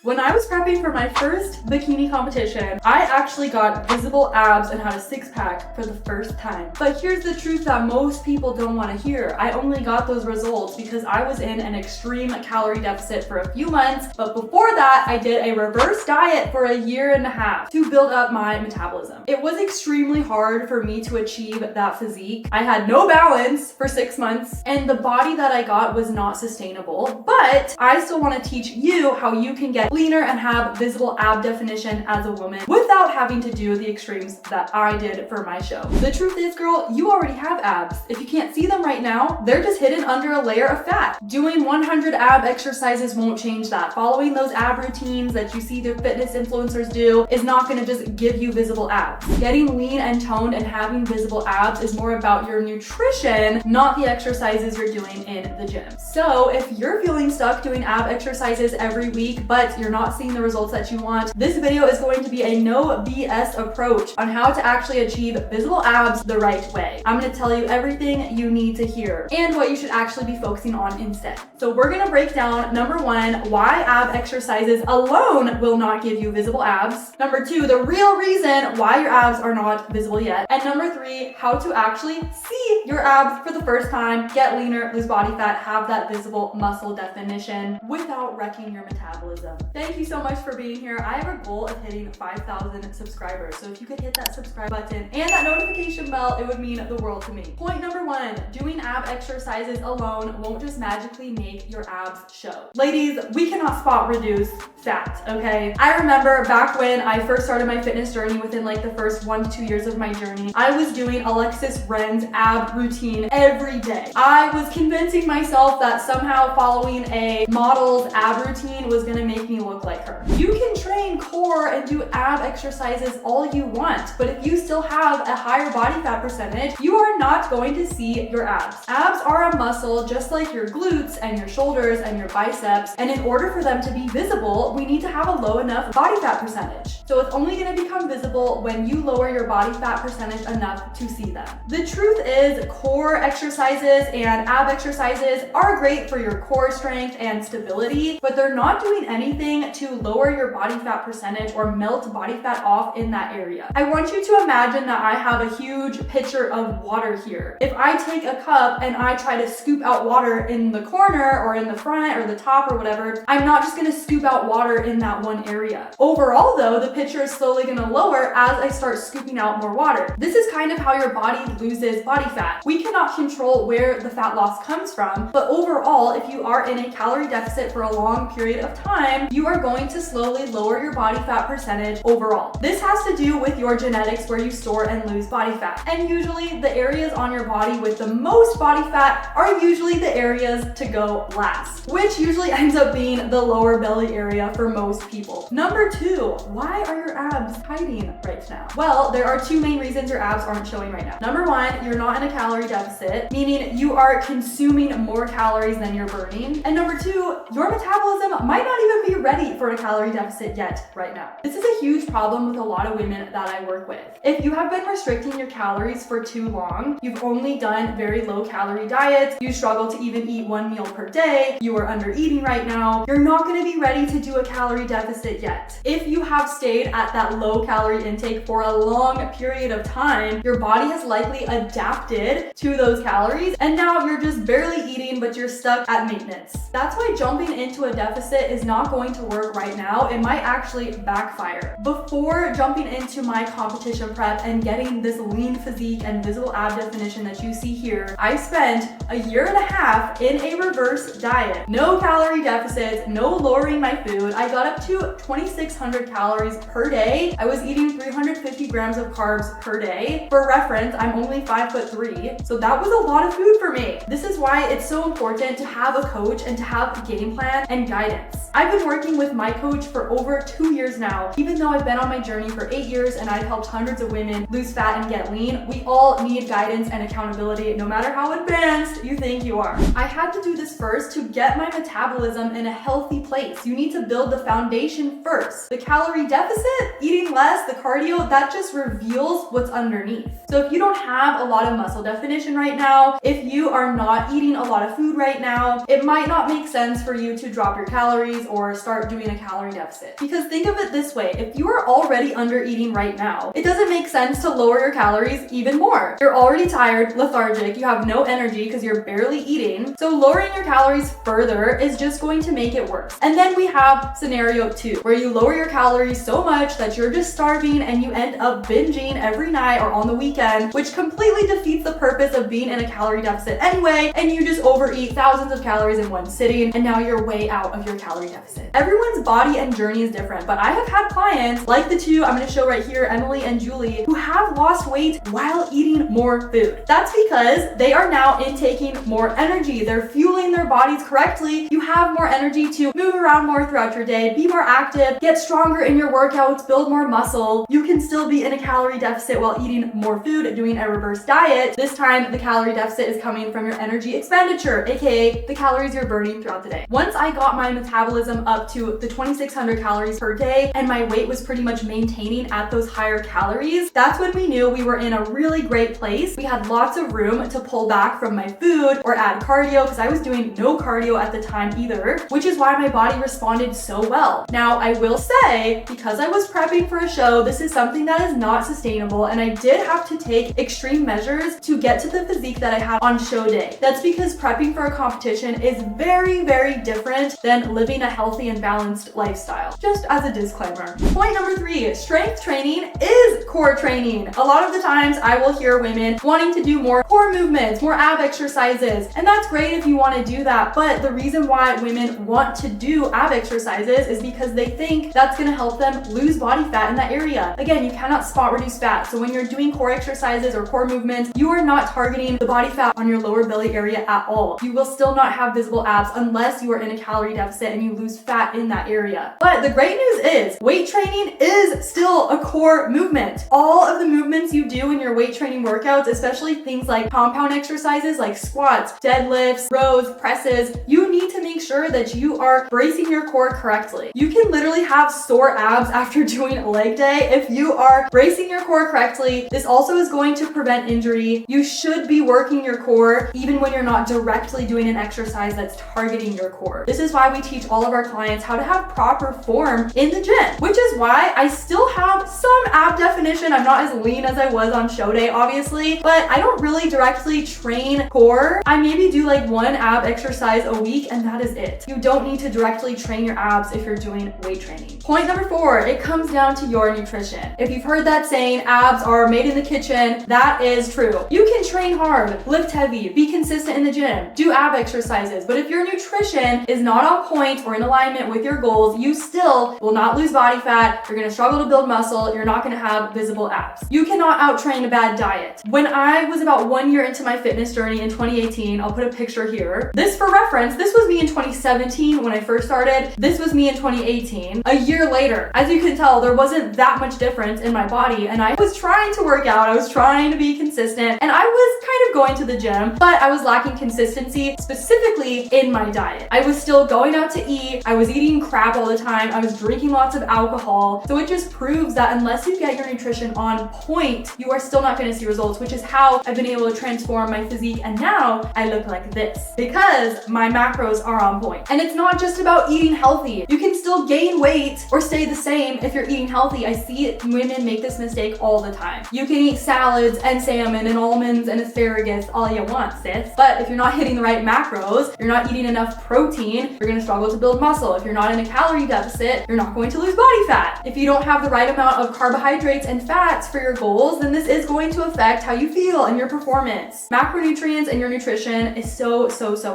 When I was prepping for my first bikini competition, I actually got visible abs and had a six-pack for the first time. But here's the truth that most people don't want to hear. I only got those results because I was in an extreme calorie deficit for a few months, but before that, I did a reverse diet for a year and a half to build up my metabolism. It was extremely hard for me to achieve that physique. I had no balance for 6 months, and the body that I got was not sustainable, but I still want to teach you how you can get leaner and have visible ab definition as a woman without having to do the extremes that I did for my show. The truth is, girl, you already have abs. If you can't see them right now, they're just hidden under a layer of fat. Doing 100 ab exercises won't change that. Following those ab routines that you see the fitness influencers do is not going to just give you visible abs. Getting lean and toned and having visible abs is more about your nutrition, not the exercises you're doing in the gym. So if you're feeling stuck doing ab exercises every week, but you're not seeing the results that you want, this video is going to be a no BS approach on how to actually achieve visible abs the right way. I'm going to tell you everything you need to hear and what you should actually be focusing on instead. So we're going to break down number 1, why ab exercises alone will not give you visible abs. Number 2, the real reason why your abs are not visible yet. And number 3, how to actually see your abs for the first time, get leaner, lose body fat, have that visible muscle definition without wrecking your metabolism. Thank you so much for being here. I have a goal of hitting 5,000 subscribers. So if you could hit that subscribe button and that notification bell, it would mean the world to me. Point number 1, doing ab exercises alone won't just magically make your abs show. Ladies, we cannot spot reduce fat, okay? I remember back when I first started my fitness journey, within like the first 1 to 2 years of my journey, I was doing Alexis Ren's ab routine every day. I was convincing myself that somehow following a model's ab routine was gonna make me look like her. You can train core and do ab exercises all you want, but if you still have a higher body fat percentage, you are not going to see your abs. Abs are a muscle just like your glutes and your shoulders and your biceps, and in order for them to be visible, we need to have a low enough body fat percentage. So it's only going to become visible when you lower your body fat percentage enough to see them. The truth is, core exercises and ab exercises are great for your core strength and stability, but they're not doing anything to lower your body fat percentage or melt body fat off in that area. I want you to imagine that I have a huge pitcher of water here. If I take a cup and I try to scoop out water in the corner or in the front or the top or whatever, I'm not just going to scoop out water in that one area. Overall though, the pitcher is slowly going to lower as I start scooping out more water. This is kind of how your body loses body fat. We cannot control where the fat loss comes from, but overall, if you are in a calorie deficit for a long period of time, you are going to slowly lower your body fat percentage overall. This has to do with your genetics, where you store and lose body fat. And usually the areas on your body with the most body fat are usually the areas to go last, which usually ends up being the lower belly area for most people. Number 2, why are your abs hiding right now? Well, there are 2 main reasons your abs aren't showing right now. Number 1, you're not in a calorie deficit, meaning you are consuming more calories than you're burning. And number 2, your metabolism might not even be ready for a calorie deficit yet right now. This is a huge problem with a lot of women that I work with. If you have been restricting your calories for too long, you've only done very low calorie diets, you struggle to even eat 1 meal per day, you are under eating right now, you're not going to be ready to do a calorie deficit yet. If you have stayed at that low calorie intake for a long period of time, your body has likely adapted to those calories, and now you're just barely eating, but you're stuck at maintenance. That's why jumping into a deficit is not going to work right now. It might actually backfire. Before jumping into my competition prep and getting this lean physique and visible ab definition that you see here, I spent a year and a half in a reverse diet. No calorie deficits, no lowering my food. I got up to 2,600 calories per day. I was eating 350 grams of carbs per day. For reference, I'm only 5'3", so that was a lot of food for me. This is why it's so important to have a coach and to have a game plan and guidance. I've been working with my coach for over 2 years now. Even though I've been on my journey for 8 years and I've helped hundreds of women lose fat and get lean, we all need guidance and accountability, no matter how advanced you think you are. I had to do this first to get my metabolism in a healthy place. You need to build the foundation first. The calorie deficit, eating less, the cardio, that just reveals what's underneath. So if you don't have a lot of muscle definition right now, if you are not eating a lot of food right now, it might not make sense for you to drop your calories or start doing a calorie deficit. Because think of it this way, if you are already under eating right now, it doesn't make sense to lower your calories even more. You're already tired, lethargic, you have no energy because you're barely eating. So lowering your calories further is just going to make it worse. And then we have scenario 2, where you lower your calories so much that you're just starving and you end up binging every night or on the weekend, which completely defeats the purpose of being in a calorie deficit anyway, and you just overeat thousands of calories in one sitting, and now you're way out of your calorie deficit. Everyone's body and journey is different, but I have had clients like the two I'm going to show right here, Emily and Julie, who have lost weight while eating more food. That's because they are now intaking more energy. They're fueling their bodies correctly. You have more energy to move around more throughout your day, be more active, get stronger in your workouts, build more muscle. You can still be in a calorie deficit while eating more food, doing a reverse diet. This time, the calorie deficit is coming from your energy expenditure, aka the calories you're burning throughout the day. Once I got my metabolism up to the 2,600 calories per day and my weight was pretty much maintaining at those higher calories, that's when we knew we were in a really great place. We had lots of room to pull back from my food or add cardio, because I was doing no cardio at the time either, which is why my body responded so well. Now, I will say, because I was prepping for a show, this is something that is not sustainable, and I did have to take extreme measures to get to the physique that I had on show day. That's because prepping for a competition is very, very different than living a healthy and balanced lifestyle. Just as a disclaimer. Point number 3, strength training is core training. A lot of the times I will hear women wanting to do more core movements, more ab exercises, and that's great if you want to do that, but the reason why women want to do ab exercises is because they think that's going to help them lose body fat in that area. Again, you cannot spot reduce fat, so when you're doing core exercises or core movements, you are not targeting the body fat on your lower belly area at all. You will still not have visible abs unless you are in a calorie deficit and you lose fat in that area. But the great news is weight training is still a core movement. All of the movements you do in your weight training workouts, especially things like compound exercises like squats, deadlifts, rows, presses, you need to make sure that you are bracing your core correctly. You can literally have sore abs after doing a leg day if you are bracing your core correctly. This also is going to prevent injury. You should be working your core even when you're not directly doing an exercise that's targeting your core. This is why we teach all of our clients how to have proper form in the gym, which is why I still have some ab definition. I'm not as lean as I was on show day, obviously, but I don't really directly train core. I maybe do like one ab exercise a week and that is it. You don't need to directly train your abs if you're doing weight training. Point number 4, it comes down to your nutrition. If you've heard that saying, abs are made in the kitchen, that is true. You can train hard, lift heavy, be consistent in the gym, do ab exercises, but if your nutrition is not on point or in alignment with your goals, you still will not lose body fat, you're gonna struggle to build muscle, you're not gonna have visible abs. You cannot out-train a bad diet. When I was about 1 year into my fitness journey in 2018, I'll put a picture here. This for reference, this was me in 2017 when I first started. This was me in 2018. A year later, as you can tell, there wasn't that much difference in my body, and I was trying to work out, I was trying to be consistent, and I was kind of going to the gym, but I was lacking consistency, specifically in my diet. I was still going out to eat, I was eating crap all the time, I was drinking lots of alcohol, so it just proves that unless you get your nutrition on point, you are still not going to see results, which is how I've been able to transform my physique, and now I look like this because my macros are on point. And it's not just about eating healthy. You can still gain weight or stay the same if you're eating healthy. I see women make this mistake all the time. You can eat salads and salmon and almonds and asparagus all you want, sis, but if you're not hitting the right macros, you're not eating enough protein, you're going to struggle to build muscle. If you're not in a calorie deficit, you're not going to lose body fat. If you don't have the right amount of carbohydrates and fats for your goals, then this is going to affect how you feel and your performance. Macronutrients and your nutrition is so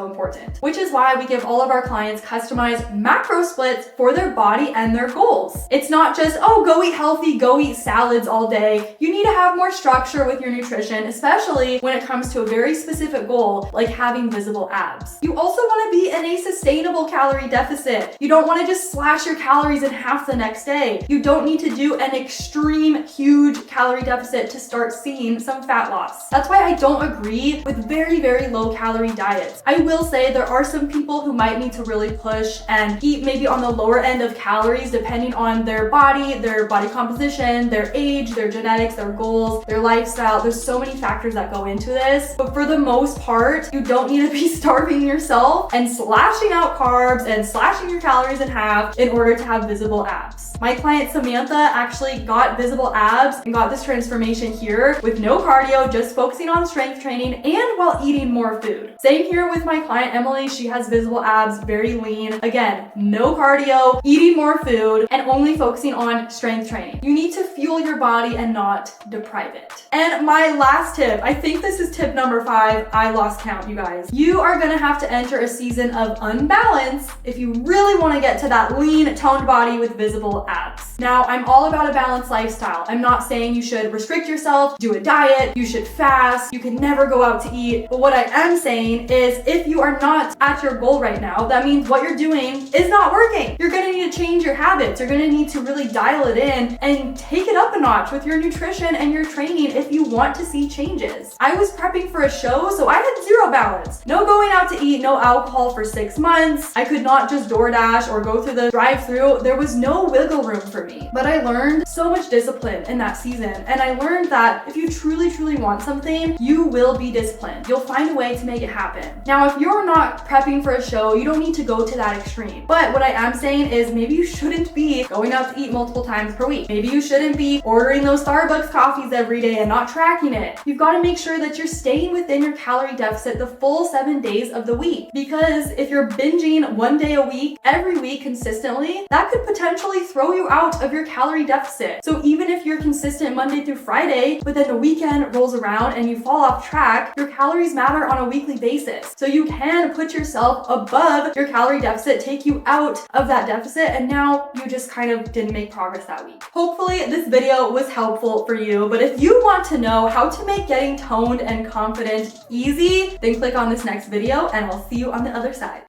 important, which is why we give all of our clients customized macro splits for their body and their goals. It's not just, oh, go eat healthy, go eat salads all day. You need to have more structure with your nutrition, especially when it comes to a very specific goal like having visible abs. You also want to be in a sustainable calorie deficit. You don't want to just slash your calories in half the next day. You don't need to do an extreme, huge calorie deficit to start seeing some fat loss. That's why I don't agree with very low calorie diets. I will say there are some people who might need to really push and eat maybe on the lower end of calories depending on their body composition, their age, their genetics, their goals, their lifestyle. There's so many factors that go into this, but for the most part, you don't need to be starving yourself and slashing out carbs and slashing your calories in half in order to have visible abs. My client Samantha actually got visible abs and got this transformation here with no cardio, just focusing on strength training and while eating more food. Same here with my client Emily. She has visible abs, very lean. Again, no cardio, eating more food, and only focusing on strength training. You need to fuel your body and not deprive it. And my last tip, I think this is tip number 5. I lost count, you guys. You are gonna have to enter a season of unbalance if you really wanna get to that lean, toned body with visible abs. Now, I'm all about a balanced lifestyle. I'm not saying you should restrict yourself, do a diet, you should fast, you can never go out to eat. But what I am saying is if you are not at your goal right now, that means what you're doing is not working. You're gonna need to change your habits. You're gonna need to really dial it in and take it up a notch with your nutrition and your training if you want to see changes. I was prepping for a show, so I had zero balance. No going out to eat, no alcohol for 6 months. I could not just DoorDash or go through the drive-thru. There was no wiggle room for me. But I learned so much discipline in that season, and I learned that if you truly want something, you will be disciplined. You'll find a way to make it happen. Now, if you're not prepping for a show, you don't need to go to that extreme. But what I am saying is maybe you shouldn't be going out to eat multiple times per week. Maybe you shouldn't be ordering those Starbucks coffees every day and not tracking it. You've got to make sure that you're staying within your calorie deficit the full 7 days of the week. Because if you're binging 1 day a week, every week consistently, that could potentially throw you out of your calorie deficit. So even if you're consistent Monday through Friday, but then the weekend rolls around and you fall off track, your calories matter on a weekly basis. So you can put yourself above your calorie deficit, take you out of that deficit, and now you just kind of didn't make progress that week. Hopefully this video was helpful for you, but if you want to know how to make getting toned and confident easy, then click on this next video and I'll see you on the other side.